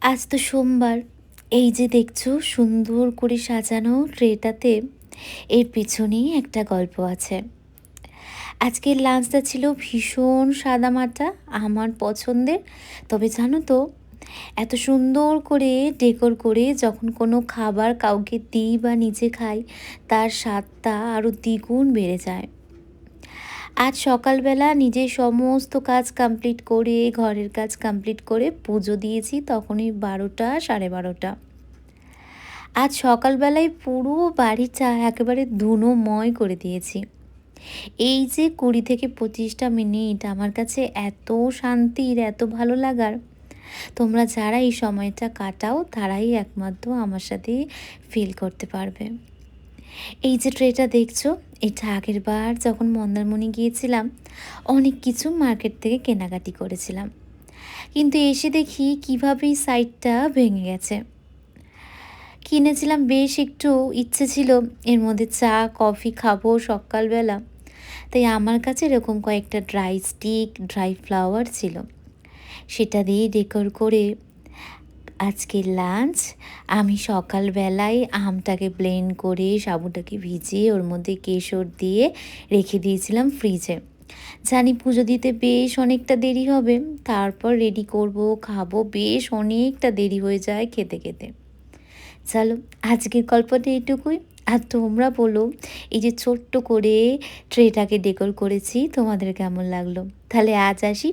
আজ তো সোমবার। এই যে দেখছো সুন্দর করে সাজানো ট্রেটাতে, এর পেছনেই একটা গল্প আছে। আজকের লাঞ্চটা ছিল ভীষণ সাদামাটা, আমার পছন্দের। তবে জানো তো, এত সুন্দর করে ডেকোর করে যখন কোনো খাবার কাউকে দিই বা নিজে খাই, তার স্বাদটা আরও দ্বিগুণ বেড়ে যায়। আজ সকালবেলা নিজের সমস্ত কাজ কমপ্লিট করে, ঘরের কাজ কমপ্লিট করে পুজো দিয়েছি তখনই 12টা, সাড়ে 12টা। আজ সকালবেলায় পুরো বাড়িটা একেবারে ধুনোময় করে দিয়েছি। এই যে 20 থেকে 25টা মিনিট আমার কাছে এত শান্তির, এত ভালো লাগার। তোমরা যারা এই সময়টা কাটাও তারাই একমাত্র আমার সাথে ফিল করতে পারবে। এই যে ট্রেটা দেখছো, এটা আগেরবার যখন মন্দারমণি গিয়েছিলাম অনেক কিছু মার্কেট থেকে কেনাকাটি করেছিলাম। কিন্তু এসে দেখি কীভাবে এই সাইডটা ভেঙে গেছে। কিনেছিলাম বেশ একটু, ইচ্ছে ছিল এর মধ্যে চা কফি খাবো সকালবেলা। তাই আমার কাছে এরকম কয়েকটা ড্রাই স্টিক, ড্রাই ফ্লাওয়ার ছিল। সেটা দিয়ে ডেকোর করে আজকের লাঞ্চ আমি সকালবেলায় আমটাকে ব্লেন্ড করে সাবুটাকে ভিজিয়ে ওর মধ্যে কেশর দিয়ে রেখে দিয়েছিলাম ফ্রিজে। জানি পুজো দিতে বেশ অনেকটা দেরি হবে, তারপর রেডি করব, খাবো, বেশ অনেকটা দেরি হয়ে যায় খেতে খেতে। চলো, আজকের গল্পটা এইটুকুই। আর তোমরা বলো, এই যে ছোট্ট করে ট্রেটাকে ডেকোর করেছি তোমাদের কেমন লাগলো। তাহলে আজ আসি।